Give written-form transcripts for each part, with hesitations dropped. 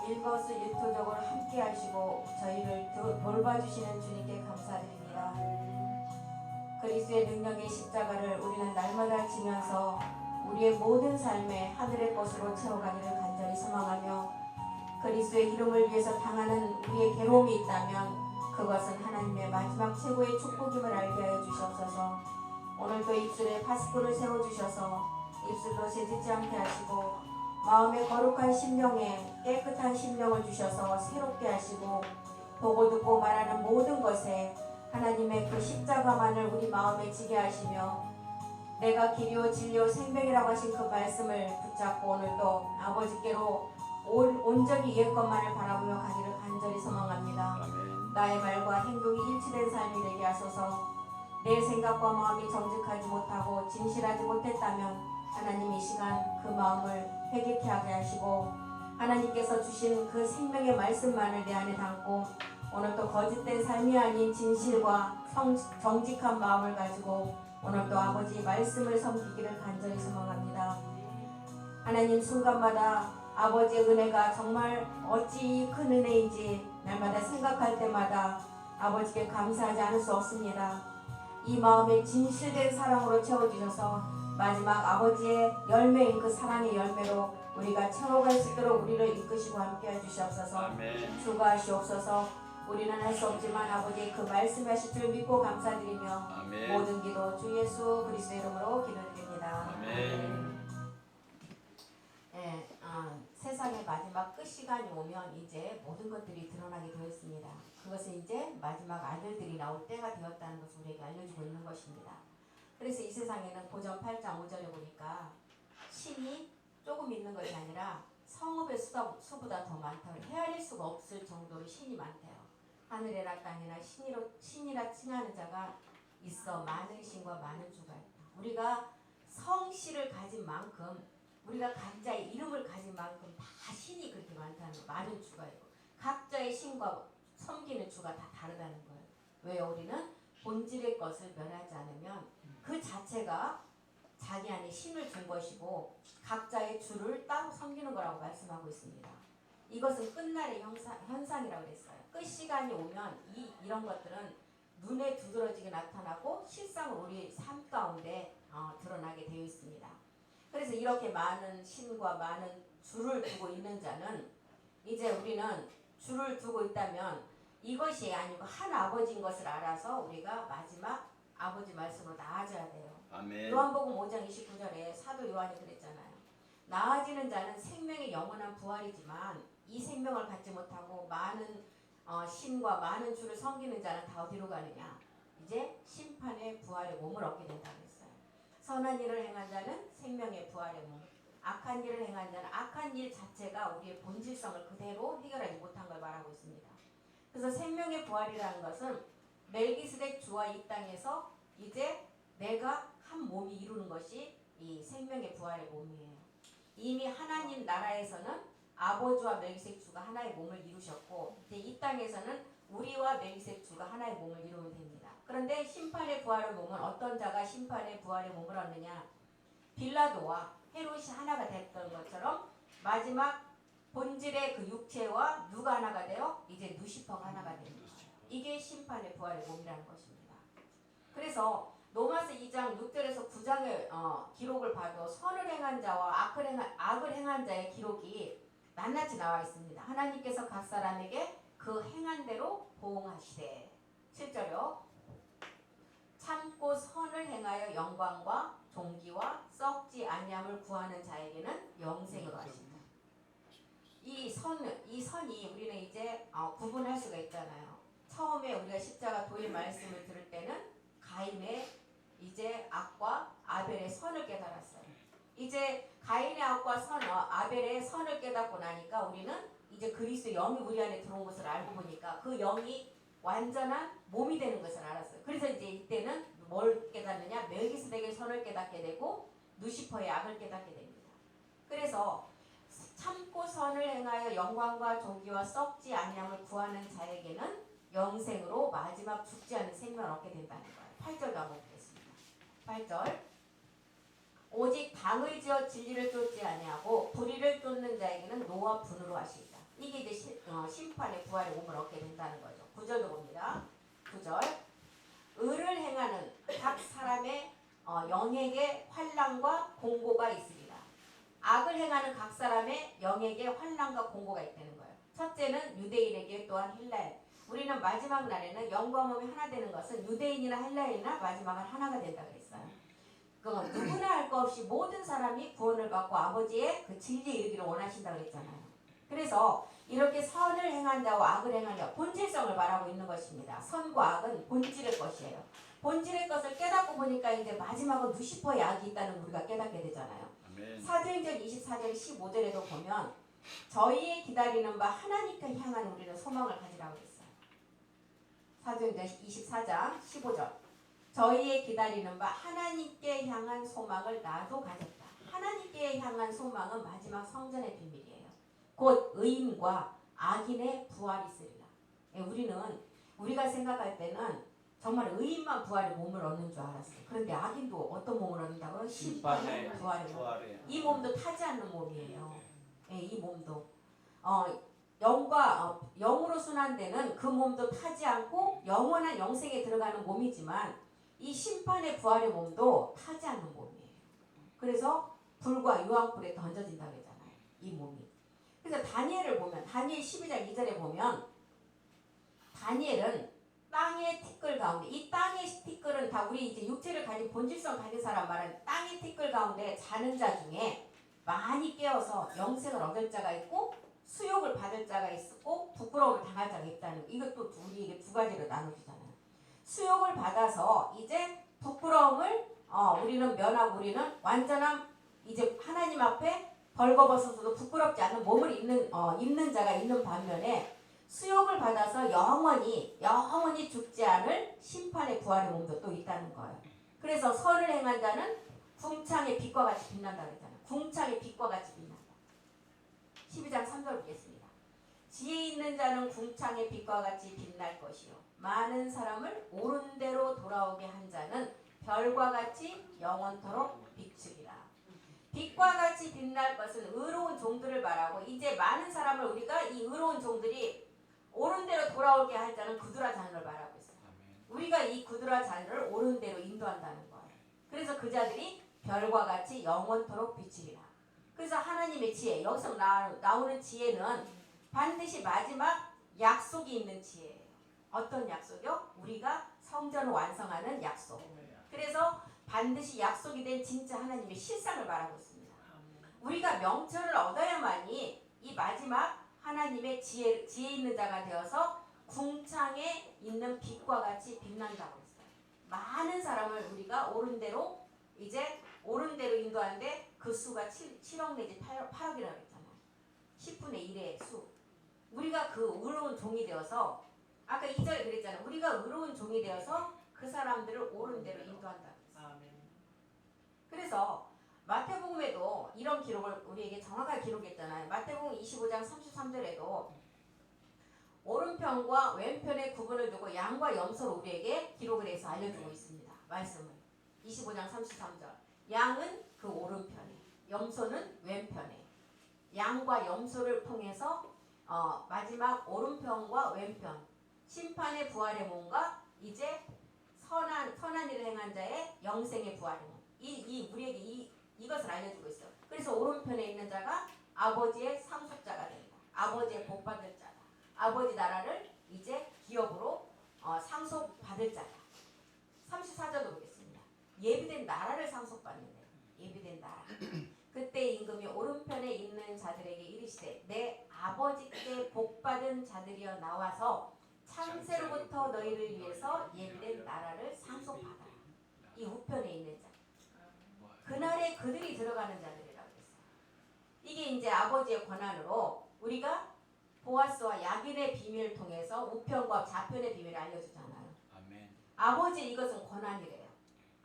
일거수일투족을 함께 하시고 저희를 돌봐주시는 주님께 감사드립니다. 그리스도의 능력의 십자가를 우리는 날마다 지면서 우리의 모든 삶에 하늘의 것으로 채워가기를 간절히 소망하며 그리스도의 이름을 위해서 당하는 우리의 괴로움이 있다면 그것은 하나님의 마지막 최고의 축복임을 알게 하여 주시옵소서. 오늘도 입술에 파스코를 세워주셔서 입술로 새짓지 않게 하시고 마음의 거룩한 심령에 깨끗한 심령을 주셔서 새롭게 하시고 보고 듣고 말하는 모든 것에 하나님의 그 십자가만을 우리 마음에 지게 하시며 내가 길이요 진리요 생명이라고 하신 그 말씀을 붙잡고 오늘도 아버지께로 온전히 옛 것만을 바라보며 가기를 간절히 소망합니다. 아멘. 나의 말과 행동이 일치된 삶이 되게 하소서. 내 생각과 마음이 정직하지 못하고 진실하지 못했다면 하나님 이 시간 그 마음을 회개케 하게 하시고 하나님께서 주신 그 생명의 말씀만을 내 안에 담고 오늘도 거짓된 삶이 아닌 진실과 정직한 마음을 가지고 오늘도 아버지 말씀을 섬기기를 간절히 소망합니다. 하나님 순간마다 아버지의 은혜가 정말 어찌 큰 은혜인지 날마다 생각할 때마다 아버지께 감사하지 않을 수 없습니다. 이 마음에 진실된 사랑으로 채워주셔서 마지막 아버지의 열매인 그 사랑의 열매로 우리가 채워갈 수 있도록 우리를 이끄시고 함께해 주시옵소서. 아멘. 주가하시옵소서. 우리는 할 수 없지만 아버지의 그 말씀하실 줄 믿고 감사드리며 아멘. 모든 기도 주 예수 그리스도 이름으로 기도드립니다. 아멘. 네, 세상의 마지막 끝 시간이 오면 이제 모든 것들이 드러나게 되었습니다. 그것은 이제 마지막 아들들이 나올 때가 되었다는 것을 우리에게 알려주고 있는 것입니다. 그래서 이 세상에는 고전 8장 5절에 보니까 신이 조금 있는 것이 아니라 성읍의 수보다 더 많다고 헤아릴 수가 없을 정도로 신이 많대요. 하늘이라 땅이나 신이라 칭하는 자가 있어 많은 신과 많은 주가 있다. 우리가 성씨를 가진 만큼 우리가 각자의 이름을 가진 만큼 다 신이 그렇게 많다는 거예요. 많은 주가 있고 각자의 신과 섬기는 주가 다 다르다는 거예요. 왜요? 우리는 본질의 것을 멸하지 않으면 그 자체가 자기 안에 신을 준 것이고 각자의 주를 따로 섬기는 거라고 말씀하고 있습니다. 이것은 끝날의 현상이라고 그랬어요. 끝 시간이 오면 이런 것들은 눈에 두드러지게 나타나고 실상으로 우리 삶 가운데 드러나게 되어 있습니다. 그래서 이렇게 많은 신과 많은 주를 두고 있는 자는 이제 우리는 주를 두고 있다면 이것이 아니고 한 아버지인 것을 알아서 우리가 마지막 아버지 말씀으로 나아져야 돼요. 아멘. 요한복음 5장 29절에 사도 요한이 그랬잖아요. 나아지는 자는 생명의 영원한 부활이지만 이 생명을 갖지 못하고 많은 신과 많은 주를 섬기는 자는 다 어디로 가느냐? 이제 심판의 부활의 몸을 얻게 된다고 했어요. 선한 일을 행한 자는 생명의 부활의 몸, 악한 일을 행한 자는 악한 일 자체가 우리의 본질성을 그대로 해결하지 못한 걸 말하고 있습니다. 그래서 생명의 부활이라는 것은 멜기스덱 주와 이 땅에서 이제 내가 한 몸이 이루는 것이 이 생명의 부활의 몸이에요. 이미 하나님 나라에서는 아버지와 멜기스덱 주가 하나의 몸을 이루셨고 이제 이 땅에서는 우리와 멜기스덱 주가 하나의 몸을 이루면 됩니다. 그런데 심판의 부활의 몸은 어떤 자가 심판의 부활의 몸을 얻느냐? 빌라도와 헤롯이 하나가 됐던 것처럼 마지막 본질의 그 육체와 누가 하나가 되어 이제 누시퍼가 하나가 되는 거예요. 이게 심판의 부활의 몸이라는 것입니다. 그래서 로마서 2장 6절에서 9장의 기록을 봐도 선을 행한 자와 악을 행한 자의 기록이 낱낱이 나와 있습니다. 하나님께서 각 사람에게 그 행한 대로 보응하시되 7절요. 참고 선을 행하여 영광과 존귀와 썩지 아니함을 구하는 자에게는 영생으로 하신다. 이 선이 우리는 이제 구분할 수가 있잖아요. 처음에 우리가 십자가 도의 말씀을 들을 때는 가인의 이제 악과 아벨의 선을 깨달았어요. 이제 가인의 악과 아벨의 선을 깨닫고 나니까 우리는 이제 그리스도의 영이 우리 안에 들어온 것을 알고 보니까 그 영이 완전한 몸이 되는 것을 알았어요. 그래서 이제 이때는 뭘 깨닫느냐? 멜기스덱의 선을 깨닫게 되고 누시퍼의 악을 깨닫게 됩니다. 그래서 참고 선을 행하여 영광과 존귀와 썩지 아니함을 구하는 자에게는 영생으로 마지막 죽지 않은 생명을 얻게 된다는 거예요. 8절 가보겠습니다. 8절 오직 당을 지어 진리를 쫓지 아니하고 불의를 쫓는 자에게는 노와 분으로 하시리라. 이게 이제 심판의 부활의 몸을 얻게 된다는 거죠. 9절도 봅니다. 9절 의를 행하는 각 사람의 영에게 환난과 공고가 있으리라. 악을 행하는 각 사람의 영에게 환난과 공고가 있다는 거예요. 첫째는 유대인에게 또한 헬라인. 우리는 마지막 날에는 영과 몸이 하나 되는 것은 유대인이나 헬라인이나 마지막은 하나가 된다 그랬어요. 그건 누구나 할 것 없이 모든 사람이 구원을 받고 아버지의 그 진리에 이르기를 원하신다 그랬잖아요. 그래서 이렇게 선을 행한 자와 악을 행한 자 본질성을 말하고 있는 것입니다. 선과 악은 본질의 것이에요. 본질의 것을 깨닫고 보니까 이제 마지막은 루시퍼의 악이 있다는 걸 우리가 깨닫게 되잖아요. 아멘. 사도행전 24절 15절에도 보면 저희의 기다리는 바 하나님께 향한 우리는 소망을 가지라고 했어요. 사도행전 24장 15절 저희의 기다리는 바 하나님께 향한 소망을 나도 가졌다. 하나님께 향한 소망은 마지막 성전의 비밀이에요. 곧 의인과 악인의 부활이 있으리라. 우리가 생각할 때는 정말 의인만 부활의 몸을 얻는 줄 알았어요. 그런데 악인도 어떤 몸을 얻는다고요? 심판의 부활의 몸. 이 몸도 타지 않는 몸이에요. 네, 이 몸도 영으로 순환되는 그 몸도 타지 않고 영원한 영생에 들어가는 몸이지만 이 심판의 부활의 몸도 타지 않는 몸이에요. 그래서 불과 유황불에 던져진다고 했잖아요. 이 몸이. 그래서 다니엘을 보면 다니엘 12장 2절에 보면 다니엘은 땅의 티끌 가운데 이 땅의 티끌은 다 우리 이제 육체를 가진 본질성 가진 사람 말하는 땅의 티끌 가운데 자는 자 중에 많이 깨어서 영생을 얻을 자가 있고 수욕을 받을 자가 있고 부끄러움을 당할 자가 있다는 이것도 우리에게 두 가지로 나눠주잖아요. 수욕을 받아서 이제 부끄러움을 우리는 면하고 우리는 완전한 이제 하나님 앞에 벌거벗어서도 부끄럽지 않는 몸을 입는 자가 있는 반면에 수욕을 받아서 영원히 죽지 않을 심판의 부활의 몸도 또 있다는 거예요. 그래서 선을 행한 자는 궁창의 빛과 같이 빛난다고 했잖아요. 궁창의 빛과 같이 빛난다. 12장 3절 보겠습니다. 지혜 있는 자는 궁창의 빛과 같이 빛날 것이요 많은 사람을 옳은 대로 돌아오게 한 자는 별과 같이 영원토록 비추리라. 빛과 같이 빛날 것은 의로운 종들을 말하고 이제 많은 사람을 우리가 이 의로운 종들이 옳은 대로 돌아오게 할 자는 구두라 자녀를 말하고 있어요. 우리가 이 구두라 자녀를 옳은 대로 인도한다는 거예요. 그래서 그 자들이 별과 같이 영원토록 비치리라. 그래서 하나님의 지혜, 여기서 나오는 지혜는 반드시 마지막 약속이 있는 지혜예요. 어떤 약속이요? 우리가 성전을 완성하는 약속. 그래서 반드시 약속이 된 진짜 하나님의 실상을 말하고 있습니다. 우리가 명철을 얻어야만이 이 마지막 하나님의 지혜 있는 자가 되어서 궁창에 있는 빛과 같이 빛난다고 했어요. 많은 사람을 우리가 옳은 대로 인도하는데 그 수가 7억 내지 8억이라고 했잖아요. 10분의 1의 수. 우리가 그 의로운 종이 되어서 아까 2절에 그랬잖아요. 우리가 의로운 종이 되어서 그 사람들을 옳은 대로 인도한다고 했어요. 그래서 마태복음에도 이런 기록을 우리에게 정확하게 기록했잖아요. 마태복음 25장 33절에도 오른편과 왼편의 구분을 두고 양과 염소를 우리에게 기록을 해서 알려주고 있습니다. 말씀을 25장 33절 양은 그 오른편에 염소는 왼편에 양과 염소를 통해서 마지막 오른편과 왼편 심판의 부활의 몸과 이제 선한 일을 행한 자의 영생의 부활의 몸 우리에게 이것을 알려주고 있어요. 그래서 오른편에 있는 자가 아버지의 상속자가 된다. 아버지의 복받을 자다. 아버지 나라를 이제 기업으로 상속받을 자다. 34절도 보겠습니다. 예비된 나라를 상속받는데 예비된 나라. 그때 임금이 오른편에 있는 자들에게 이르시되 내 아버지께 복받은 자들이여 나와서 창세로부터 너희를 위해서 예비된 나라를 상속받아라. 이 우편에 있는 자. 그날에 그들이 들어가는 자들이라고 했어요. 이게 이제 아버지의 권한으로 우리가 보아스와 야긴의 비밀을 통해서 우편과 좌편의 비밀을 알려주잖아요. 아멘. 아버지 이것은 권한이래요.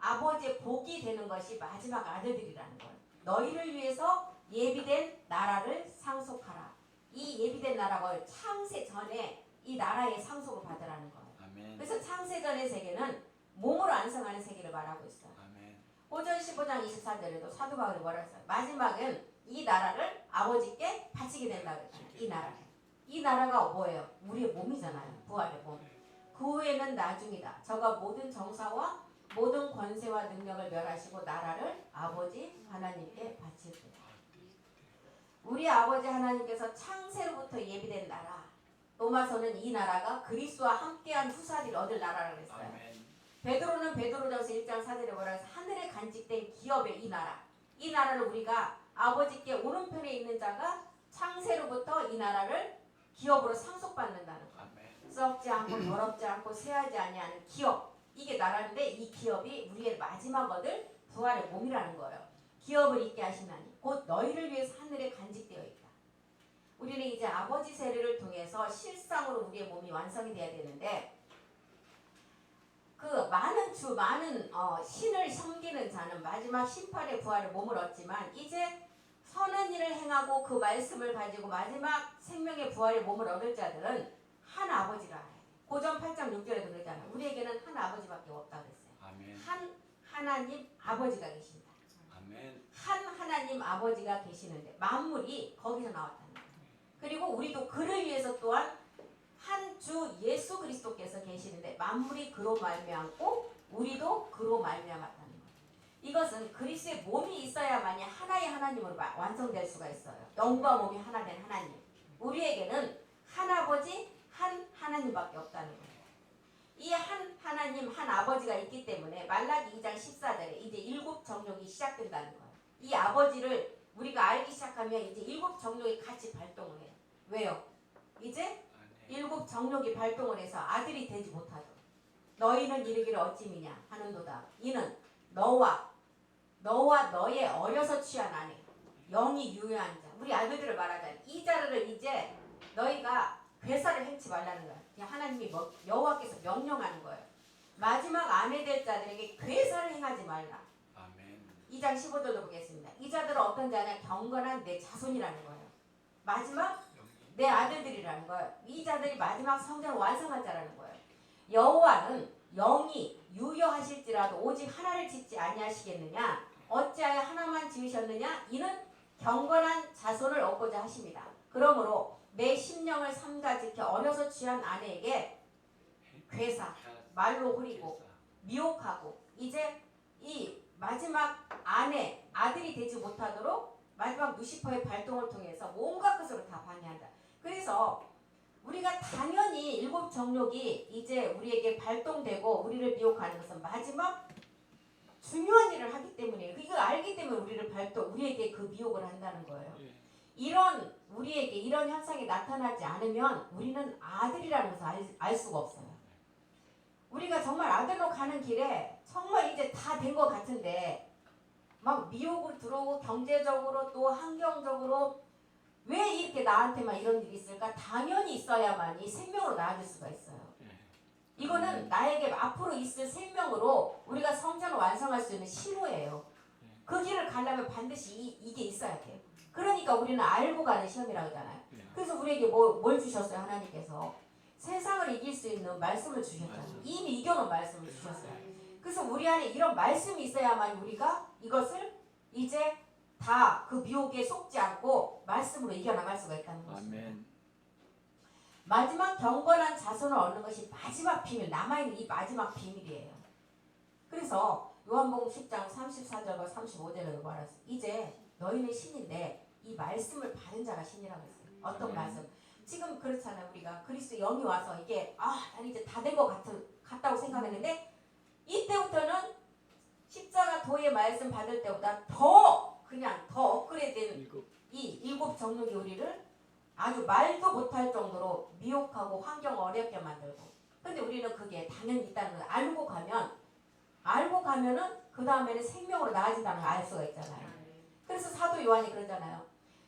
아버지의 복이 되는 것이 마지막 아들들이라는 거예요. 너희를 위해서 예비된 나라를 상속하라. 이 예비된 나라가 창세 전에 이 나라의 상속을 받으라는 거예요. 아멘. 그래서 창세 전의 세계는 몸으로 안성하는 세계를 말하고 있어요. 호전 15장 24절에도 사도 바울이 뭐라 했어요? 마지막은 이 나라를 아버지께 바치게 된다고 했잖아요. 이 나라를. 이 나라가 뭐예요? 우리의 몸이잖아요. 부활의 몸. 그 후에는 나중이다. 저가 모든 정사와 모든 권세와 능력을 멸하시고 나라를 아버지 하나님께 바칠 때다. 우리 아버지 하나님께서 창세로부터 예비된 나라. 로마서는 이 나라가 그리스도와 함께한 후사들이 얻을 나라라고 했어요. 아멘. 베드로는 베드로전서 1장 4절에 뭐라 해서 하늘에 간직된 기업의 이 나라. 이 나라를 우리가 아버지께 오른편에 있는 자가 창세로부터 이 나라를 기업으로 상속받는다는 거. 아멘. 썩지 않고 더럽지 않고 쇠하지 아니하는 기업. 이게 나라인데 이 기업이 우리의 마지막 얻을 부활의 몸이라는 거예요. 기업을 있게 하시나니 곧 너희를 위해서 하늘에 간직되어 있다. 우리는 이제 아버지 세례를 통해서 실상으로 우리의 몸이 완성이 돼야 되는데 그 많은 신을 섬기는 자는 마지막 심판의 부활의 몸을 얻지만 이제 선한 일을 행하고 그 말씀을 가지고 마지막 생명의 부활의 몸을 얻을 자들은 한 아버지를 알아야 돼. 고전 8장 6절에도 그러잖아요. 우리에게는 한 아버지밖에 없다고 그랬어요. 아멘. 한 하나님 아버지가 계신다. 아멘. 한 하나님 아버지가 계시는데 만물이 거기서 나왔다는 거예요. 그리고 우리도 그를 위해서 또한 한 주 예수 그리스도께서 계시는데 만물이 그로 말미암고 우리도 그로 말미암았다는 거예요. 이것은 그리스도의 몸이 있어야만이 하나의 하나님으로 완성될 수가 있어요. 영과 몸이 하나 된 하나님. 우리에게는 한 아버지 한 하나님밖에 없다는 거예요. 이 한 하나님 한 아버지가 있기 때문에 말라기 2장 14절에 이제 일곱 정욕이 시작된다는 거예요. 이 아버지를 우리가 알기 시작하면 이제 일곱 정욕이 같이 발동을 해요. 왜요? 이제 일곱 정욕이 발동을 해서 아들이 되지 못하죠. 너희는 이르기를 어찌미냐 하는도다. 이는 너와 너의 어려서 취한 아내 영이 유효한 자. 우리 아들들을 말하자니 이 자를 이제 너희가 괴사를 행치 말라는 거야. 그냥 하나님이 여호와께서 명령하는 거예요. 마지막 아내 될 자들에게 괴사를 행하지 말라. 아멘. 2장 15절도 보겠습니다. 이 자들은 어떤 자냐? 경건한 내 자손이라는 거예요. 마지막 내 아들들이라는 거예요. 이 자들이 마지막 성전을 완성할 자라는 거예요. 여호와는 영이 유효하실지라도 오직 하나를 짓지 아니하시겠느냐? 어찌하여 하나만 지으셨느냐? 이는 경건한 자손을 얻고자 하십니다. 그러므로 내 심령을 삼가지켜 어려서 취한 아내에게 괴사, 말로 후리고 미혹하고 이제 이 마지막 아들이 되지 못하도록 마지막 루시퍼의 발동을 통해서 온갖 것으로 다 방해한다. 그래서 우리가 당연히 일곱 정욕이 이제 우리에게 발동되고 우리를 미혹하는 것은 마지막 중요한 일을 하기 때문이에요. 이걸 알기 때문에 우리에게 그 미혹을 한다는 거예요. 우리에게 이런 현상이 나타나지 않으면 우리는 아들이라는 것을 알 수가 없어요. 우리가 정말 아들로 가는 길에 정말 이제 다 된 것 같은데 막 미혹을 들어오고 경제적으로 또 환경적으로 왜 이렇게 나한테만 이런 일이 있을까? 당연히 있어야만이 생명으로 나아질 수가 있어요. 이거는 나에게 앞으로 있을 생명으로 우리가 성전을 완성할 수 있는 신호예요. 그 길을 가려면 반드시 이게 있어야 돼요. 그러니까 우리는 알고 가는 시험이라고 하잖아요. 그래서 우리에게 뭘 주셨어요? 하나님께서 세상을 이길 수 있는 말씀을 주셨잖아요. 이미 이겨놓은 말씀을 주셨어요. 그래서 우리 안에 이런 말씀이 있어야만 우리가 이것을 이제 다 그 미혹에 속지 않고 말씀으로 이겨나갈 수가 있다는 것입니다. 아멘. 마지막 경건한 자손을 얻는 것이 마지막 비밀, 남아있는 이 마지막 비밀이에요. 그래서 요한복음 10장 34절과 35절에도 말했어요. 이제 너희는 신인데 이 말씀을 받은 자가 신이라고 했어요. 어떤 말씀? 지금 그렇잖아요. 우리가 그리스도 영이 와서 이게 난 이제 다 된 것 같다고 생각했는데 이때부터는 십자가 도의 말씀 받을 때보다 더 업그레이드된 이 일곱 정욕이 우리를 아주 말도 못할 정도로 미혹하고 환경을 어렵게 만들고 근데 우리는 그게 당연히 있다는 걸 알고 가면은 그 다음에는 생명으로 나아진다는 걸 알 수가 있잖아요. 그래서 사도 요한이 그러잖아요.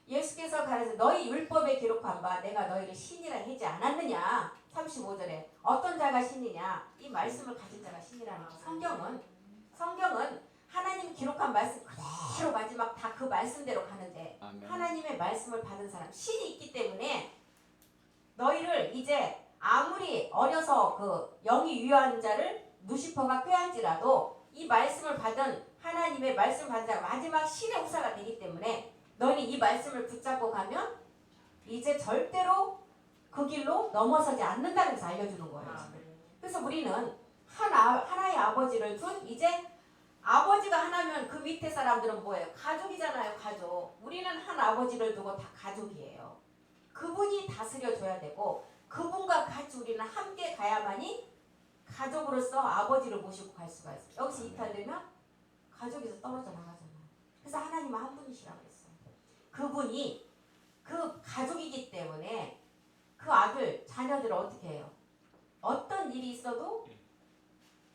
예수께서 가라사대 너희 율법에 기록한 바 내가 너희를 신이라 하지 않았느냐. 35절에 어떤 자가 신이냐. 이 말씀을 가진 자가 신이라는 거. 성경은 하나님이 기록한 말씀 그대로 마지막 다 그 말씀대로 가는데 아멘. 하나님의 말씀을 받은 사람 신이 있기 때문에 너희를 이제 아무리 어려서 그 영이 유효한 자를 루시퍼가 꾀할지라도 이 말씀을 받은 하나님의 말씀 받은 자가 마지막 신의 후사가 되기 때문에 너희는 이 말씀을 붙잡고 가면 이제 절대로 그 길로 넘어서지 않는다는 것을 알려주는 거예요. 그래서 우리는 하나의 아버지를 둔 이제 아버지가 하나면 그 밑에 사람들은 뭐예요? 가족이잖아요. 가족. 우리는 한 아버지를 두고 다 가족이에요. 그분이 다스려줘야 되고 그분과 같이 우리는 함께 가야만이 가족으로서 아버지를 모시고 갈 수가 있어요. 여기서 이탈되면 가족에서 떨어져 나가잖아요. 그래서 하나님은 한 분이시라고 했어요. 그분이 그 가족이기 때문에 그 아들, 자녀들을 어떻게 해요? 어떤 일이 있어도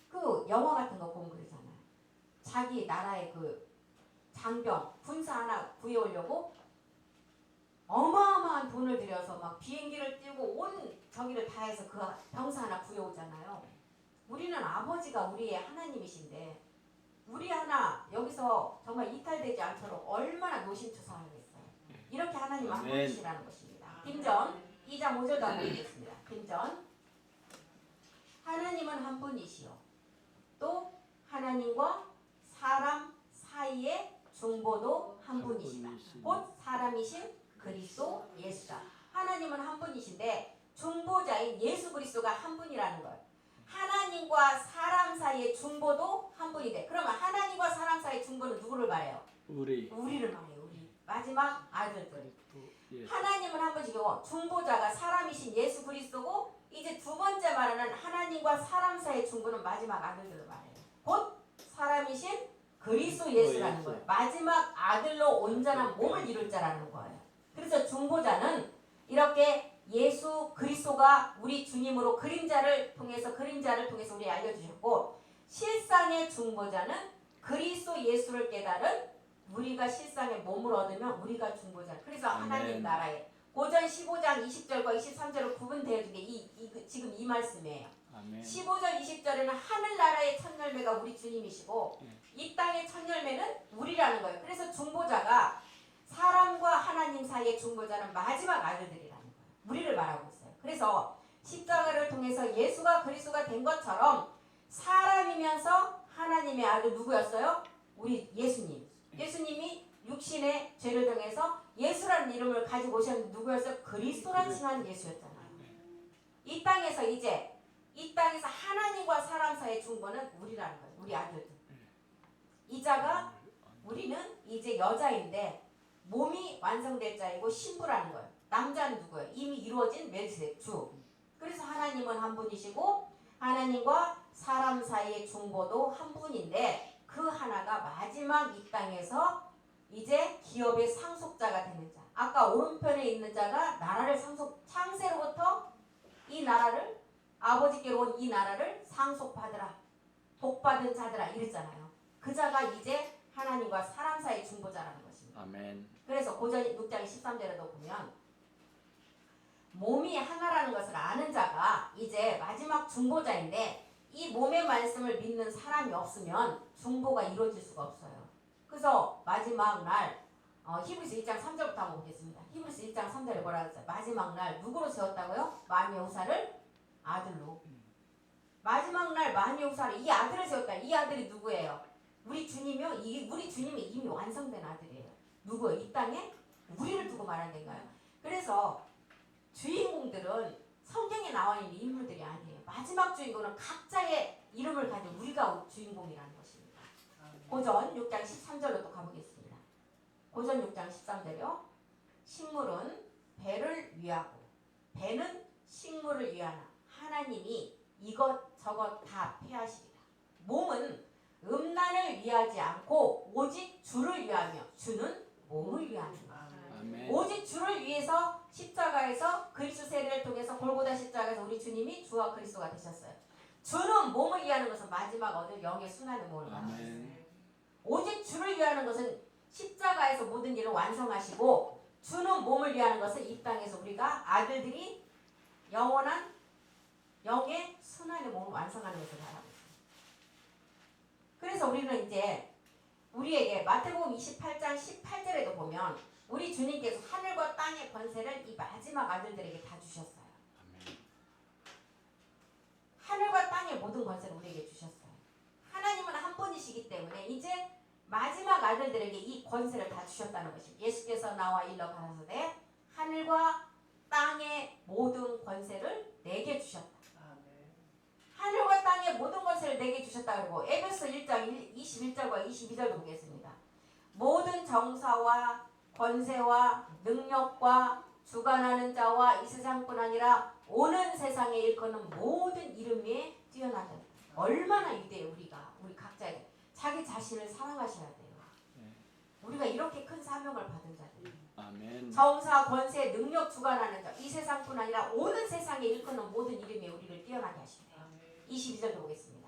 그 영화 같은 거 보면 그러잖아요. 자기 나라의 그 장병, 군사 하나 구해오려고 어마어마한 돈을 들여서 막 비행기를 띄우고 온 저기를 다 해서 그 병사 하나 구해오잖아요. 우리는 아버지가 우리의 하나님이신데 우리 하나 여기서 정말 이탈되지 않도록 얼마나 노심초사하겠어요. 이렇게 하나님 한 분이시라는 것입니다. 빈전 2장 5절도 한번 읽겠습니다. 빈전 하나님은 한 분이시요 또 하나님과 사람 사이의 중보도 한 분이시다. 곧 사람이신 그리스도 예수다. 하나님은 한 분이신데 중보자인 예수 그리스도가 한 분이라는 거예요. 하나님과 사람 사이의 중보도 한 분이돼. 그러면 하나님과 사람 사이의 중보는 누구를 말해요? 우리를 말해요. 우리 마지막 아들들. 하나님은 한 분이고 중보자가 사람이신 예수 그리스도고 이제 두 번째 말하는 하나님과 사람 사이의 중보는 마지막 아들들을 말해요. 곧 사람이신 그리스도 예수라는 거예요. 마지막 아들로 온전한 몸을 이룰 자라는 거예요. 그래서 중보자는 이렇게 예수 그리스도가 우리 주님으로 그림자를 통해서 우리 알려주셨고 실상의 중보자는 그리스도 예수를 깨달은 우리가 실상의 몸을 얻으면 우리가 중보자. 그래서 하나님 나라에 고전 15장 20절과 23절을 구분되어준 게 지금 이 말씀이에요. 15절 20절에는 하늘나라의 첫 열매가 우리 주님이시고 이 땅의 첫 열매는 우리라는 거예요. 그래서 중보자가 사람과 하나님 사이의 중보자는 마지막 아들들이라는 거예요. 우리를 말하고 있어요. 그래서 십자가를 통해서 예수가 그리스도가 된 것처럼 사람이면서 하나님의 아들 누구였어요? 우리 예수님. 예수님이 육신의 죄를 당해서 예수라는 이름을 가지고 오셨는데 누구였어요? 그리스도라 칭한 예수였잖아요. 이 땅에서 하나님과 사람 사이의 중보는 우리라는 거예요. 우리 아들들. 이자가 우리는 이제 여자인데 몸이 완성될 자이고 신부라는 거예요. 남자는 누구예요? 이미 이루어진 멜기세덱 주. 그래서 하나님은 한 분이시고 하나님과 사람 사이의 중보도 한 분인데 그 하나가 마지막 이 땅에서 이제 기업의 상속자가 되는 자. 아까 오른편에 있는 자가 나라를 창세로부터 이 나라를 아버지께로 온 이 나라를 상속받으라. 복받은 자들아 이랬잖아요. 그 자가 이제 하나님과 사람 사이의 중보자라는 것입니다. 아멘. 그래서 고전 6장 13절에도 보면 몸이 하나라는 것을 아는 자가 이제 마지막 중보자인데 이 몸의 말씀을 믿는 사람이 없으면 중보가 이루어질 수가 없어요. 그래서 마지막 날 히브리서 1장 3절부터 한번 보겠습니다. 히브리서 1장 3절에 뭐라 그랬어요? 마지막 날 누구로 세웠다고요? 마녀우사를 아들로. 마지막 날 마녀우사를 이 아들을 세웠다. 이 아들이 누구예요? 우리 주님이요. 우리 주님이 이미 완성된 아들이에요. 누구예요? 이 땅에 우리를 두고 말하는 건가요? 그래서 주인공들은 성경에 나와 있는 인물들이 아니에요. 마지막 주인공은 각자의 이름을 가진 우리가 주인공이라는 것입니다. 고전 6장 13절로 또 가보겠습니다. 고전 6장 13절이요. 식물은 배를 위하고 배는 식물을 위하나 하나님이 이것저것 다 폐하시리라. 몸은 음란을 위하지 않고 오직 주를 위하며 주는 몸을 위하는 것. 오직 주를 위해서 십자가에서 그리스도 세례를 통해서 골고다 십자가에서 우리 주님이 주와 그리스도가 되셨어요. 주는 몸을 위하는 것은 마지막 얻을 영의 순환의 몸을 말합니다. 오직 주를 위하는 것은 십자가에서 모든 일을 완성하시고 주는 몸을 위하는 것은 이 땅에서 우리가 아들들이 영원한 영의 순환의 몸을 완성하는 것을 말하고 있습니다. 그래서 우리는 이제 우리에게 마태복음 28장 18절에도 보면 우리 주님께서 하늘과 땅의 권세를 이 마지막 아들들에게 다 주셨어요. 하늘과 땅의 모든 권세를 우리에게 주셨어요. 하나님은 한 분이시기 때문에 이제 마지막 아들들에게 이 권세를 다 주셨다는 것입니다. 예수께서 나와 일러 가라사대 하늘과 땅의 모든 권세를 내게 주셨다. 아멘. 하늘과 땅의 모든 권세를 내게 주셨다. 그리고 에베소 1장 21절과 22절도 보겠습니다. 모든 정사와 권세와 능력과 주관하는 자와 이 세상뿐 아니라 오는 세상에 일컫는 모든 이름 위에 뛰어난 자. 얼마나 위대해. 우리 각자 자기 자신을 사랑하셔야 돼요. 우리가 이렇게 큰 사명을 받은 자들. 아멘. 정사, 권세, 능력 주관하는 자. 이 세상뿐 아니라 오는 세상에 일컫는 모든 이름에 우리를 뛰어나게 하십니다. 22절도 보겠습니다.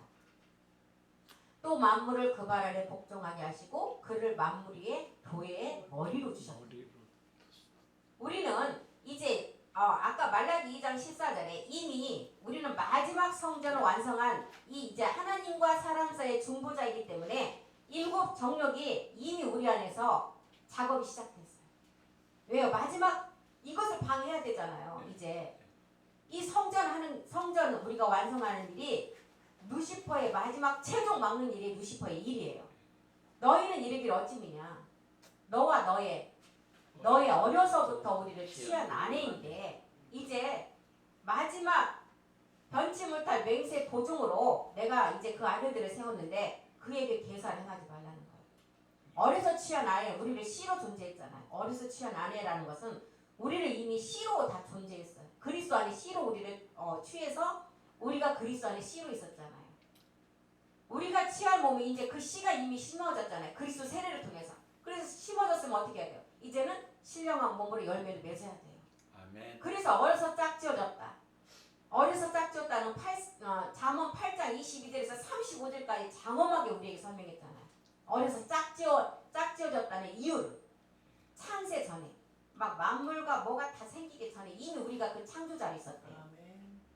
또 만물을 그 발 아래 복종하게 하시고 그를 만물 위에 교회의 머리로 주셨다. 우리는 이제 아까 말라기 2장 14절에 이미 우리는 마지막 성전을 완성한 이 이제 하나님과 사람 사이의 중보자이기 때문에 일곱 정력이 이미 우리 안에서 작업이 시작됐어요. 왜요? 마지막 이것을 방해해야 되잖아요. 이제 이 성전 우리가 완성하는 일이 루시퍼의 마지막 최종 막는 일이 루시퍼의 일이에요. 너희는 이르기를 어찌미냐? 너와 너의 어려서부터 우리를 취한 아내인데 이제 마지막 변치 못할 맹세 도중으로 내가 이제 그 아들들을 세웠는데 그에게 계산을 행하지 말라는 거예요. 어려서 취한 아내, 우리를 씨로 존재했잖아요. 어려서 취한 아내라는 것은 우리를 이미 씨로 다 존재했어요. 그리스도 안에 씨로 우리를 취해서 우리가 그리스도 안에 씨로 있었잖아요. 우리가 취할 몸이 이제 그 씨가 이미 심어졌잖아요. 그리스도 세례를 통해서. 그래서 심어졌으면 어떻게 해야 돼요? 이제는 신령한 몸으로 열매를 맺어야 돼요. 아멘. 그래서 어려서 짝지어졌다. 어려서 짝지었다는 잠언 8장 22절에서 35절까지 장엄하게 우리에게 설명했잖아요. 어려서 짝지어졌다는 이유를 창세 전에 막 만물과 뭐가 다 생기기 전에 이미 우리가 그 창조자로 있었대요.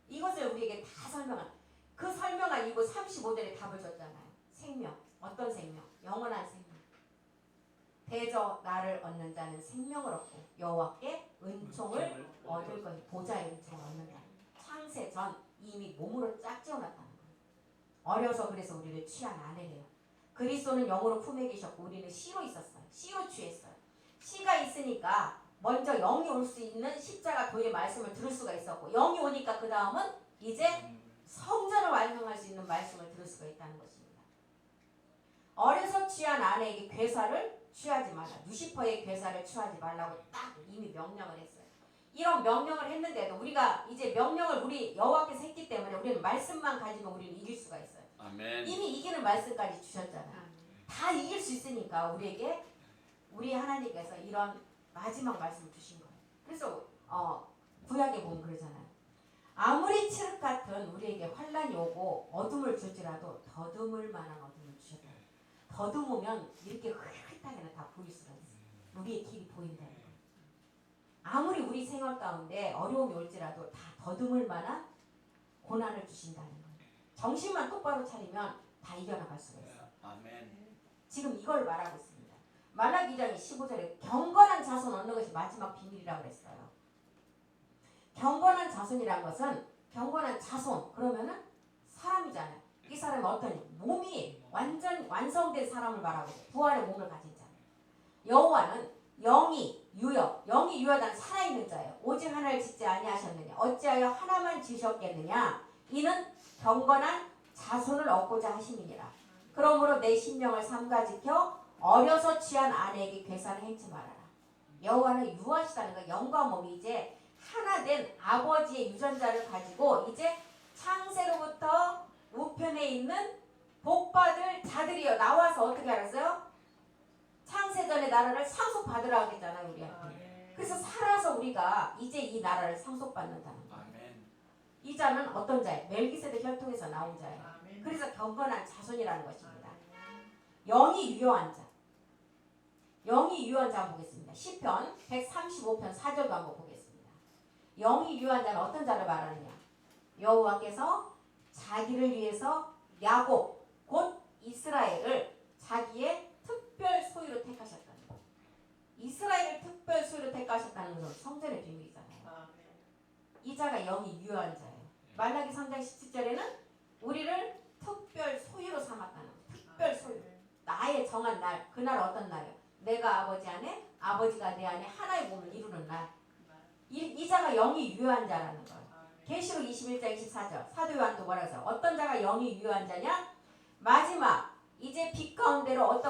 이것을 우리에게 다 그 설명한 이유 35절에 답을 줬잖아요. 생명. 어떤 생명? 영원한 생명. 대저 나를 얻는 자는 생명을 얻고 여호와께 은총을 얻을 것이 보좌의 은총을 얻는다. 창세 전 이미 몸으로 짝지어놨다는 거예요. 어려서 그래서 우리를 취한 아내래요. 그리스도는 영으로 품에 계셨고 우리는 씨로 있었어요. 씨로 취했어요. 씨가 있으니까 먼저 영이 올 수 있는 십자가 도의 말씀을 들을 수가 있었고 영이 오니까 그 다음은 이제 성전을 완성할 수 있는 말씀을 들을 수가 있다는 것입니다. 어려서 취한 아내에게 괴사를 취하지 말라. 루시퍼의 괴사를 취하지 말라고 딱 이미 명령을 했어요. 이런 명령을 했는데도 우리가 이제 명령을 우리 여호와께서 했기 때문에 우리는 말씀만 가지면 우리는 이길 수가 있어요. 아멘. 이미 이기는 말씀까지 주셨잖아요. 다 이길 수 있으니까 우리에게 우리 하나님께서 이런 마지막 말씀을 주신 거예요. 그래서 구약에 보면 그러잖아요. 아무리 칠흑 같은 우리에게 환난이 오고 어둠을 줄지라도 더듬을 만한 어둠을 주셨다. 더듬으면 이렇게 흐릿하게는 다 보일 수가 있어요. 우리의 길이 보인다는 거예요. 아무리 우리 생활 가운데 어려움이 올지라도 다 더듬을 만한 고난을 주신다는 거예요. 정신만 똑바로 차리면 다 이겨나갈 수가 있어요. 아멘. 지금 이걸 말하고 있습니다. 말라기 2장 15절에 경건한 자손 얻는 것이 마지막 비밀이라고 그랬어요. 경건한 자손이란 것은 경건한 자손 그러면은 사람이잖아요. 이 사람이 어떤 몸이 완전 완성된 사람을 말하고 있어요. 부활의 몸을 가진 자. 여호와는 영이 유효한 살아있는 자예요. 오직 하나를 짓지 아니하셨느냐 어찌하여 하나만 지으셨겠느냐 이는 경건한 자손을 얻고자 하심이니라. 그러므로 내 신명을 삼가 지켜 어려서 취한 아내에게 괴사를 행치 말아라. 여호와는 유하시다는 거 영과 몸이 이제 하나 된 아버지의 유전자를 가지고 이제 창세로부터 우편에 있는 복받을 자들이요. 나와서 어떻게 알았어요? 창세전의 나라를 상속받으라 하겠잖아요. 우리한테. 그래서 살아서 우리가 이제 이 나라를 상속받는다는 거예요. 이 자는 어떤 자예요? 멜기세덱 혈통에서 나온 자예요. 그래서 경건한 자손이라는 것입니다. 영이 유효한 자. 영이 유효한 자 보겠습니다. 시편 135편 4절도 한번 보겠습니다. 영이 유효한 자는 어떤 자를 말하느냐? 여호와께서 자기를 위해서 야곱 곧 이스라엘을 자기의 특별 소유로 택하셨다는 것. 이스라엘을 특별 소유로 택하셨다는 것은 성전의 비밀이잖아요. 이 자가 영이 유효한 자예요. 말라기 3장 17절에는 우리를 특별 소유로 삼았다는 것. 특별 소유. 나의 정한 날. 그날 어떤 날이요? 내가 아버지 안에 아버지가 내 안에 하나의 몸을 이루는 날. 이 자가 영이 유효한 자라는 거예요. 계시록 21장 24절 사도 요한도 뭐라고 해서 어떤 자가 영이 유효한 자냐? 마지막 이제 빛 가운데로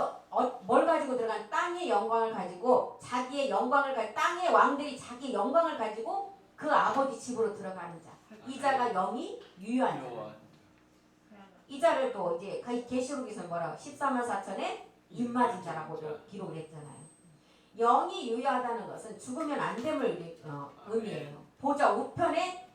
뭘 가지고 들어간 땅의 영광을 가지고 자기의 영광을 가지고 땅의 왕들이 자기의 영광을 가지고 그 아버지 집으로 들어가는 자. 이 자가 영이 유효한 자. 이 자를 또 이제 계시록에서 뭐라고 14만 4천의 입맞은 자라고도 기록을 했잖아요. 영이 유효하다는 것은 죽으면 안 됨을 의미해요. 보좌 우편에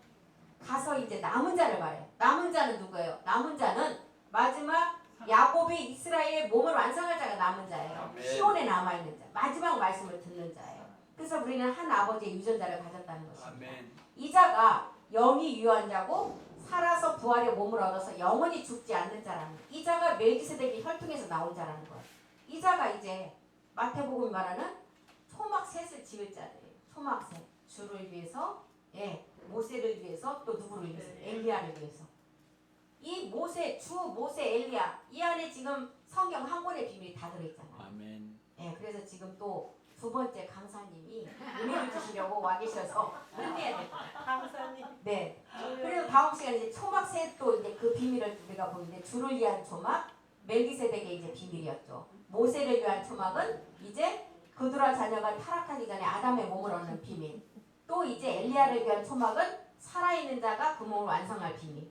가서 이제 남은 자를 말해요. 남은 자는 누구예요? 남은 자는 마지막 야곱의 이스라엘의 몸을 완성할 자가 남은 자예요. 시온에 남아있는 자. 마지막 말씀을 듣는 자예요. 그래서 우리는 한 아버지의 유전자를 가졌다는 것입니다. 이 자가 영이 유효한 자고 살아서 부활의 몸을 얻어서 영원히 죽지 않는 자라는 이 자가 멜기세덱의 혈통에서 나온 자라는 거예요. 이 자가 이제 마태복음이 말하는 초막셋을 지을 자들이에요. 초막셋. 주를 위해서 모세를 위해서 또 누구를 위해서? 엘리야를 위해서. 이 모세, 엘리야 이 안에 지금 성경 한 권의 비밀이 다 들어있잖아요. 아멘. 그래서 지금 또 두 번째 강사님이 은혜를 주시려고 와 계셔서 은혜야 될 거예요. 강사님. 네. 그래서 다음 시간에 이제 초막셋도 이제 그 비밀을 우리가 보는데 주를 위한 초막, 멜기세덱의 이제 비밀이었죠. 모세를 위한 초막은 이제 그두라 자녀가 타락하기 전에 아담의 몸을 얻는 비밀. 또 이제 엘리야를 위한 초막은 살아있는 자가 그 몸을 완성할 비밀.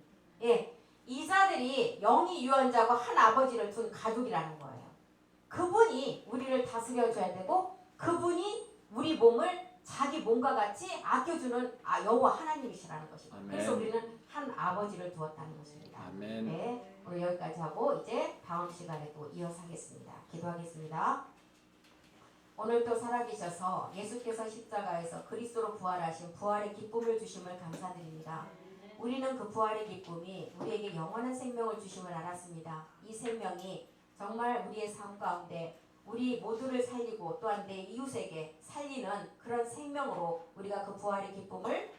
이 자들이 영이 유한 자고 한 아버지를 둔 가족이라는 거예요. 그분이 우리를 다스려줘야 되고 그분이 우리 몸을 자기 몸과 같이 아껴주는 여호와 하나님이시라는 것입니다. 아멘. 그래서 우리는 한 아버지를 두었다는 것입니다. 아멘. 네, 오늘 여기까지 하고 이제 다음 시간에 또 이어서 하겠습니다. 기도하겠습니다. 오늘 또 살아계셔서 예수께서 십자가에서 그리스도로 부활하신 부활의 기쁨을 주심을 감사드립니다. 우리는 그 부활의 기쁨이 우리에게 영원한 생명을 주심을 알았습니다. 이 생명이 정말 우리의 삶 가운데 우리 모두를 살리고 또한 내 이웃에게 살리는 그런 생명으로 우리가 그 부활의 기쁨을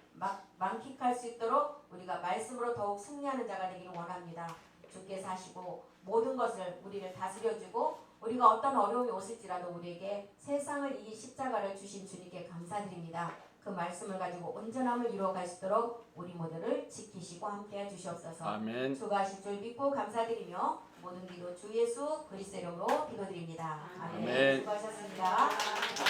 만끽할 수 있도록 우리가 말씀으로 더욱 승리하는 자가 되기를 원합니다. 주께서 하시고 모든 것을 우리를 다스려주고 우리가 어떤 어려움이 오실지라도 우리에게 세상을 이긴 십자가를 주신 주님께 감사드립니다. 그 말씀을 가지고 온전함을 이루어갈 수 있도록 우리 모두를 지키시고 함께해 주시옵소서. 아멘. 주가 하실 줄 믿고 감사드리며 모든 기도 주 예수 그리스도 이름으로 기도드립니다. 아멘. 아멘. 수고하셨습니다.